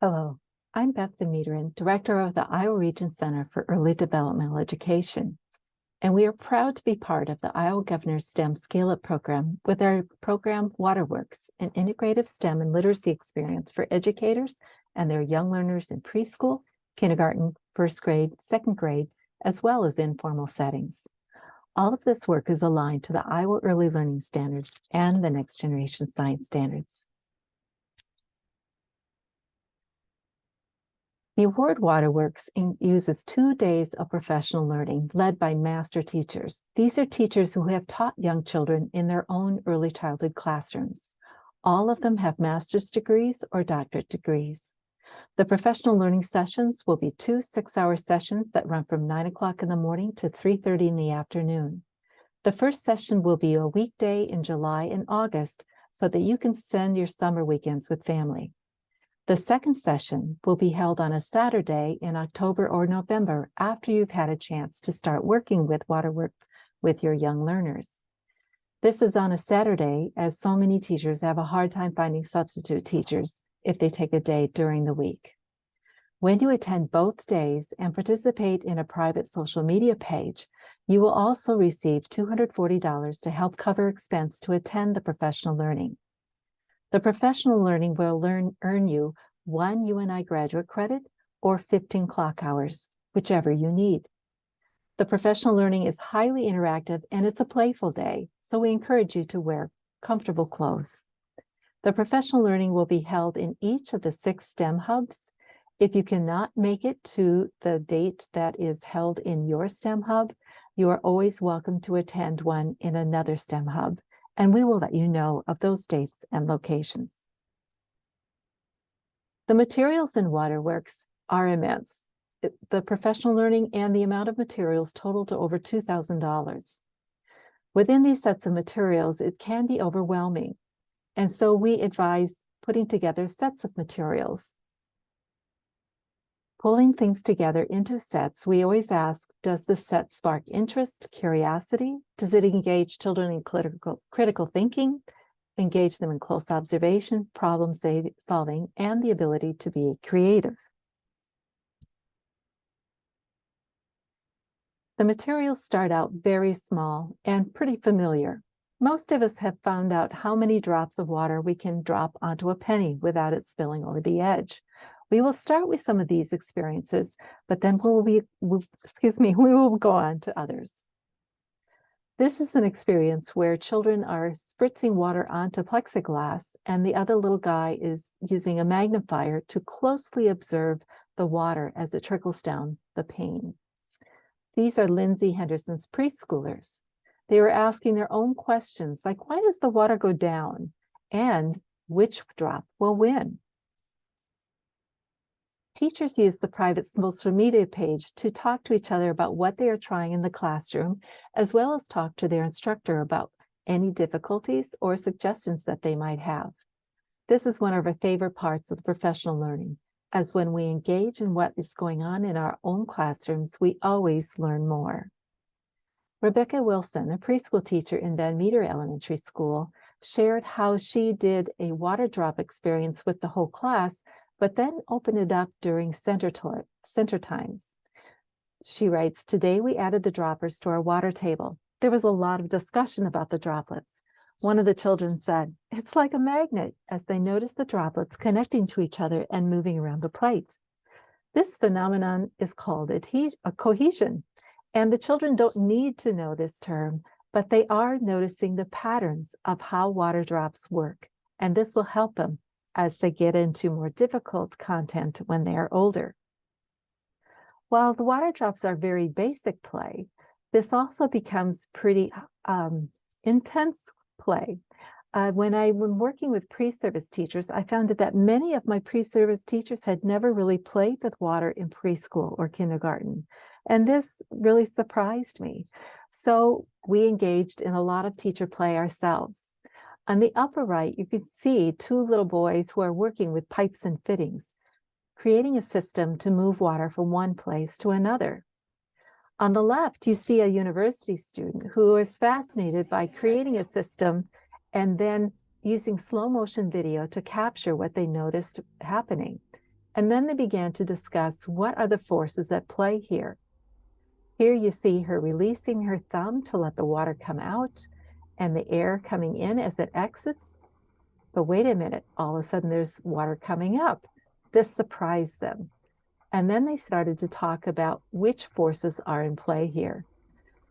Hello, I'm Beth Demetrin, Director of the Iowa Region Center for Early Developmental Education, and we are proud to be part of the Iowa Governor's STEM Scale-Up program with our program WaterWorks, an integrative STEM and literacy experience for educators and their young learners in preschool, kindergarten, first grade, second grade, as well as informal settings. All of this work is aligned to the Iowa Early Learning Standards and the Next Generation Science Standards. The award WaterWorks uses 2 days of professional learning led by master teachers. These are teachers who have taught young children in their own early childhood classrooms. All of them have master's degrees or doctorate degrees. The professional learning sessions will be 2 6-hour sessions that run from 9 o'clock in the morning to 3:30 in the afternoon. The first session will be a weekday in July and August so that you can spend your summer weekends with family. The second session will be held on a Saturday in October or November after you've had a chance to start working with WaterWorks with your young learners. This is on a Saturday, as so many teachers have a hard time finding substitute teachers if they take a day during the week. When you attend both days and participate in a private social media page, you will also receive $240 to help cover expense to attend the professional learning. The professional learning will earn you 1 UNI graduate credit or 15 clock hours, whichever you need. The professional learning is highly interactive and it's a playful day, so we encourage you to wear comfortable clothes. The professional learning will be held in each of the 6 STEM hubs. If you cannot make it to the date that is held in your STEM hub, you are always welcome to attend one in another STEM hub, and we will let you know of those dates and locations. The materials in WaterWorks are immense. The professional learning and the amount of materials total to over $2,000. Within these sets of materials, it can be overwhelming, and so we advise putting together sets of materials. Pulling things together into sets, we always ask, does the set spark interest, curiosity? Does it engage children in critical thinking, engage them in close observation, problem solving, and the ability to be creative? The materials start out very small and pretty familiar. Most of us have found out how many drops of water we can drop onto a penny without it spilling over the edge. We will start with some of these experiences, but then we will go on to others. This is an experience where children are spritzing water onto plexiglass, and the other little guy is using a magnifier to closely observe the water as it trickles down the pane. These are Lindsay Henderson's preschoolers. They were asking their own questions, like, why does the water go down? And which drop will win? Teachers use the private social media page to talk to each other about what they are trying in the classroom, as well as talk to their instructor about any difficulties or suggestions that they might have. This is one of our favorite parts of the professional learning, as when we engage in what is going on in our own classrooms, we always learn more. Rebecca Wilson, a preschool teacher in Van Meter Elementary School, shared how she did a water drop experience with the whole class, but then opened it up during center times. She writes, today we added the droppers to our water table. There was a lot of discussion about the droplets. One of the children said, it's like a magnet, as they noticed the droplets connecting to each other and moving around the plate. This phenomenon is called a cohesion, and the children don't need to know this term, but they are noticing the patterns of how water drops work, and this will help them as they get into more difficult content when they are older. While the water drops are very basic play, this also becomes pretty intense play. When I'm working with pre-service teachers, I found that many of my pre-service teachers had never really played with water in preschool or kindergarten. And this really surprised me. So we engaged in a lot of teacher play ourselves. On the upper right, you can see 2 little boys who are working with pipes and fittings, creating a system to move water from one place to another. On the left, you see a university student who is fascinated by creating a system and then using slow motion video to capture what they noticed happening. And then they began to discuss what are the forces at play here. Here you see her releasing her thumb to let the water come out and the air coming in as it exits. But wait a minute, all of a sudden there's water coming up. This surprised them. And then they started to talk about which forces are in play here.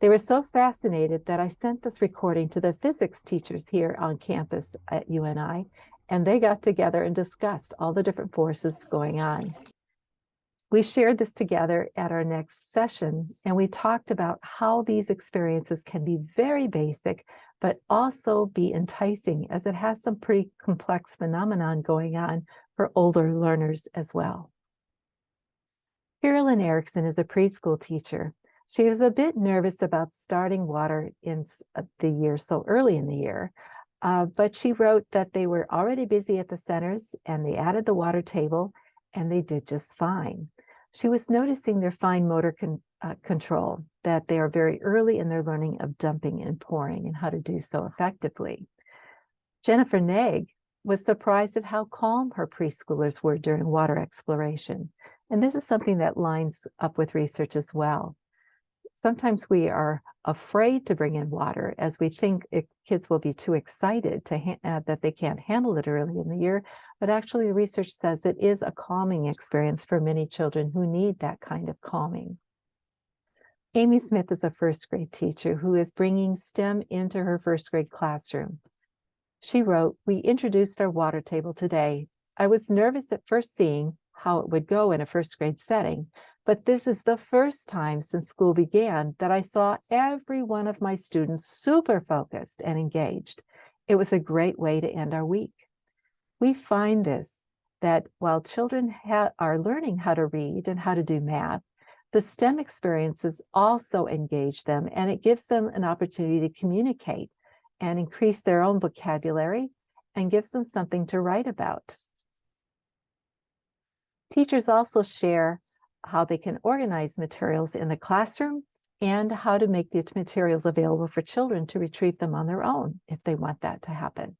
They were so fascinated that I sent this recording to the physics teachers here on campus at UNI, and they got together and discussed all the different forces going on. We shared this together at our next session, and we talked about how these experiences can be very basic, but also be enticing, as it has some pretty complex phenomenon going on for older learners as well. Carolyn Erickson is a preschool teacher. She was a bit nervous about starting water in the year so early in the year, but she wrote that they were already busy at the centers and they added the water table and they did just fine. She was noticing their fine motor control, that they are very early in their learning of dumping and pouring and how to do so effectively. Jennifer Nag was surprised at how calm her preschoolers were during water exploration. And this is something that lines up with research as well. Sometimes we are afraid to bring in water as we think kids will be too excited that they can't handle it early in the year. But actually, the research says it is a calming experience for many children who need that kind of calming. Amy Smith is a first grade teacher who is bringing STEM into her first grade classroom. She wrote, "We introduced our water table today. I was nervous at first seeing how it would go in a first grade setting, but this is the first time since school began that I saw every one of my students super focused and engaged. It was a great way to end our week." We find that while children are learning how to read and how to do math, the STEM experiences also engage them, and it gives them an opportunity to communicate and increase their own vocabulary and gives them something to write about. Teachers also share how they can organize materials in the classroom and how to make the materials available for children to retrieve them on their own if they want that to happen.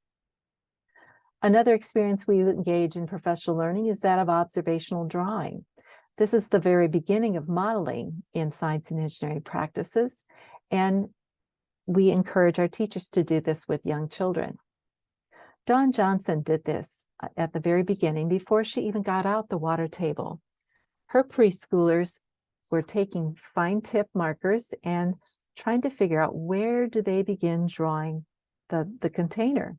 Another experience we engage in professional learning is that of observational drawing. This is the very beginning of modeling in science and engineering practices, and we encourage our teachers to do this with young children. Dawn Johnson did this at the very beginning before she even got out the water table. Her preschoolers were taking fine tip markers and trying to figure out where do they begin drawing the container.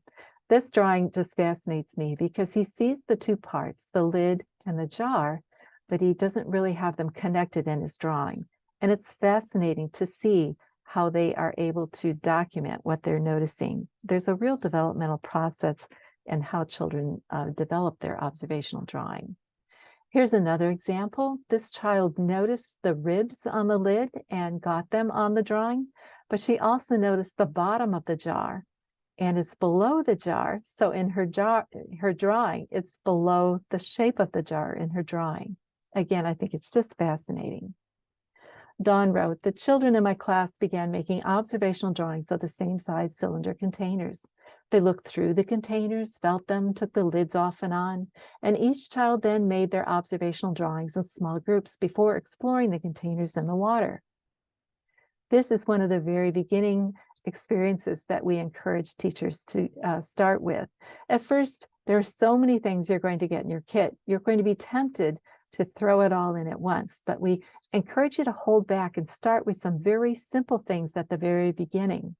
This drawing just fascinates me because he sees the two parts, the lid and the jar, but he doesn't really have them connected in his drawing. And it's fascinating to see how they are able to document what they're noticing. There's a real developmental process in how children develop their observational drawing. Here's another example. This child noticed the ribs on the lid and got them on the drawing, but she also noticed the bottom of the jar, and it's below the jar. So in her drawing, it's below the shape of the jar in her drawing. Again, I think it's just fascinating. Dawn wrote, "The children in my class began making observational drawings of the same size cylinder containers. They looked through the containers, felt them, took the lids off and on, and each child then made their observational drawings in small groups before exploring the containers in the water." This is one of the very beginning experiences that we encourage teachers to start with. At first, there are so many things you're going to get in your kit. You're going to be tempted to throw it all in at once, but we encourage you to hold back and start with some very simple things at the very beginning.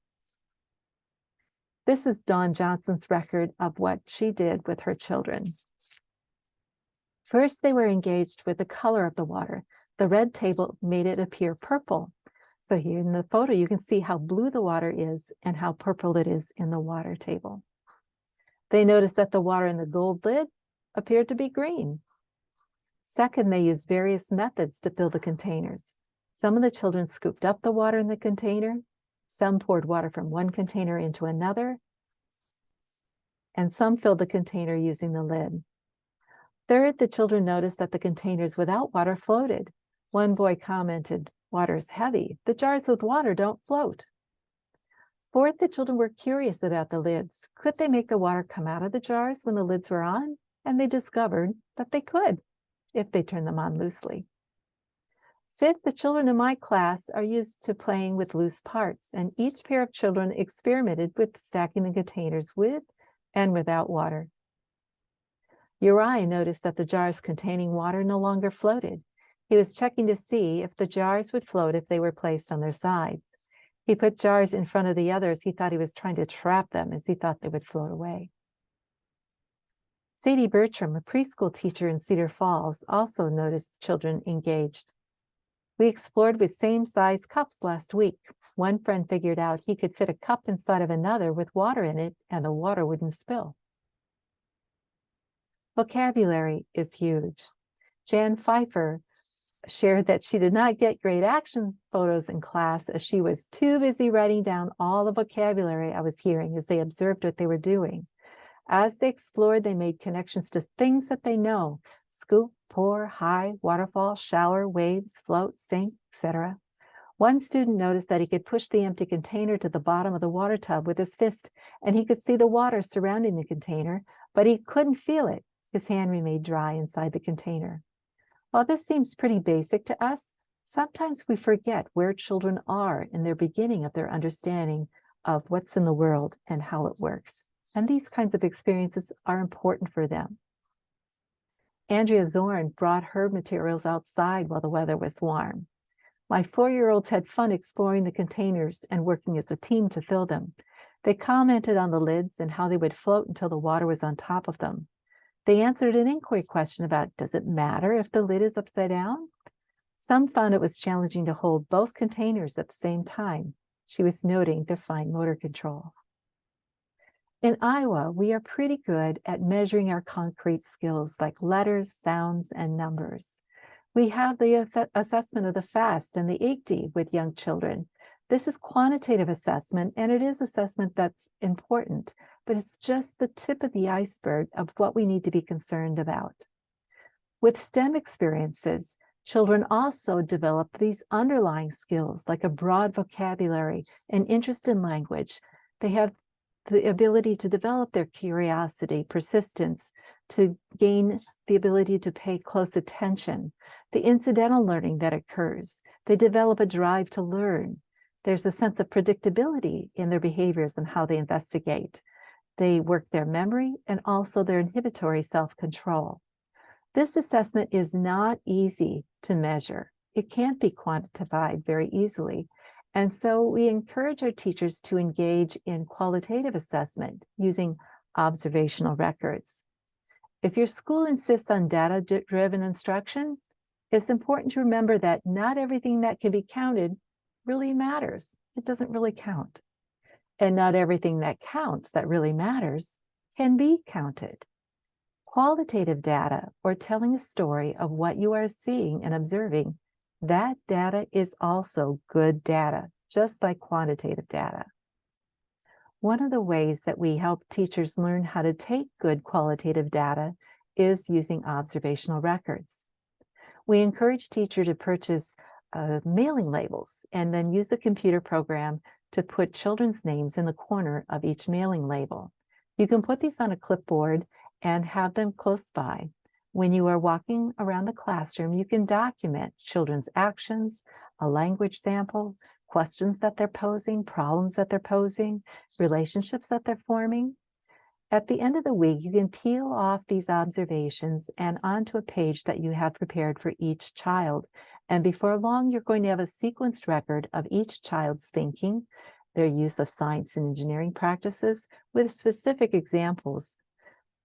This is Dawn Johnson's record of what she did with her children. First, they were engaged with the color of the water. The red table made it appear purple. So here in the photo, you can see how blue the water is and how purple it is in the water table. They noticed that the water in the gold lid appeared to be green. Second, they used various methods to fill the containers. Some of the children scooped up the water in the container. Some poured water from one container into another. And some filled the container using the lid. Third, the children noticed that the containers without water floated. One boy commented, "Water is heavy. The jars with water don't float." Fourth, the children were curious about the lids. Could they make the water come out of the jars when the lids were on? And they discovered that they could. if they turn them on loosely. Fifth, the children in my class are used to playing with loose parts, and each pair of children experimented with stacking the containers with and without water. Uriah noticed that the jars containing water no longer floated. He was checking to see if the jars would float if they were placed on their sides. He put jars in front of the others. He thought he was trying to trap them, as he thought they would float away. Sadie Bertram, a preschool teacher in Cedar Falls, also noticed children engaged. We explored with same-size cups last week. One friend figured out he could fit a cup inside of another with water in it, and the water wouldn't spill. Vocabulary is huge. Jan Pfeiffer shared that she did not get great action photos in class as she was too busy writing down all the vocabulary I was hearing as they observed what they were doing. As they explored, they made connections to things that they know: scoop, pour, high, waterfall, shower, waves, float, sink, etc. One student noticed that he could push the empty container to the bottom of the water tub with his fist, and he could see the water surrounding the container, but he couldn't feel it. His hand remained dry inside the container. While this seems pretty basic to us, sometimes we forget where children are in their beginning of their understanding of what's in the world and how it works. And these kinds of experiences are important for them. Andrea Zorn brought her materials outside while the weather was warm. My 4-year-olds had fun exploring the containers and working as a team to fill them. They commented on the lids and how they would float until the water was on top of them. They answered an inquiry question about, does it matter if the lid is upside down? Some found it was challenging to hold both containers at the same time. She was noting their fine motor control. In Iowa, we are pretty good at measuring our concrete skills like letters, sounds, and numbers. We have the assessment of the FAST and the IGD with young children. This is quantitative assessment, and it is assessment that's important, but it's just the tip of the iceberg of what we need to be concerned about. With STEM experiences, children also develop these underlying skills like a broad vocabulary and interest in language. They have the ability to develop their curiosity, persistence, to gain the ability to pay close attention, the incidental learning that occurs. They develop a drive to learn. There's a sense of predictability in their behaviors and how they investigate. They work their memory and also their inhibitory self-control. This assessment is not easy to measure. It can't be quantified very easily. And so we encourage our teachers to engage in qualitative assessment using observational records. If your school insists on data-driven instruction, it's important to remember that not everything that can be counted really matters. It doesn't really count. And not everything that counts that really matters can be counted. Qualitative data, or telling a story of what you are seeing and observing, that data is also good data, just like quantitative data. One of the ways that we help teachers learn how to take good qualitative data is using observational records. We encourage teachers to purchase mailing labels and then use a computer program to put children's names in the corner of each mailing label. You can put these on a clipboard and have them close by. When you are walking around the classroom, you can document children's actions, a language sample, questions that they're posing, problems that they're posing, relationships that they're forming. At the end of the week, you can peel off these observations and onto a page that you have prepared for each child. And before long, you're going to have a sequenced record of each child's thinking, their use of science and engineering practices with specific examples.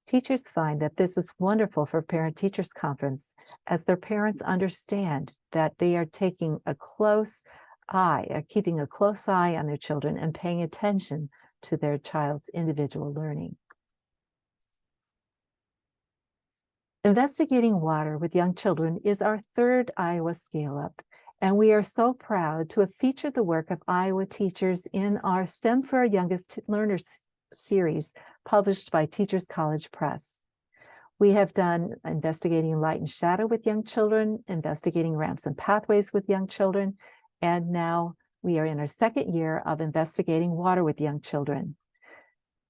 Teachers find that this is wonderful for parent-teachers conference as their parents understand that they are taking a close eye, keeping a close eye on their children and paying attention to their child's individual learning. Investigating water with young children is our third Iowa Scale Up, and we are so proud to have featured the work of Iowa teachers in our STEM for Our Youngest Learners series, published by Teachers College Press. We have done investigating light and shadow with young children, investigating ramps and pathways with young children, and now we are in our second year of investigating water with young children.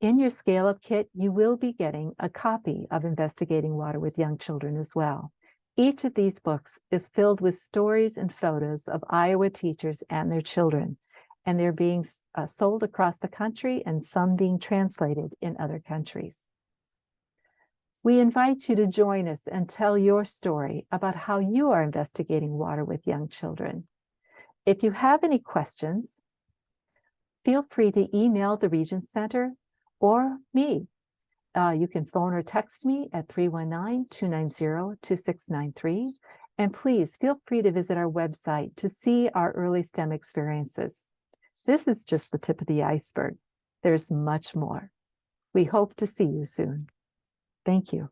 In your scale-up kit, you will be getting a copy of Investigating Water with Young Children as well. Each of these books is filled with stories and photos of Iowa teachers and their children, and they're being sold across the country and some being translated in other countries. We invite you to join us and tell your story about how you are investigating water with young children. If you have any questions, feel free to email the Region Center or me. You can phone or text me at 319-290-2693. And please feel free to visit our website to see our early STEM experiences. This is just the tip of the iceberg. There's much more. We hope to see you soon. Thank you.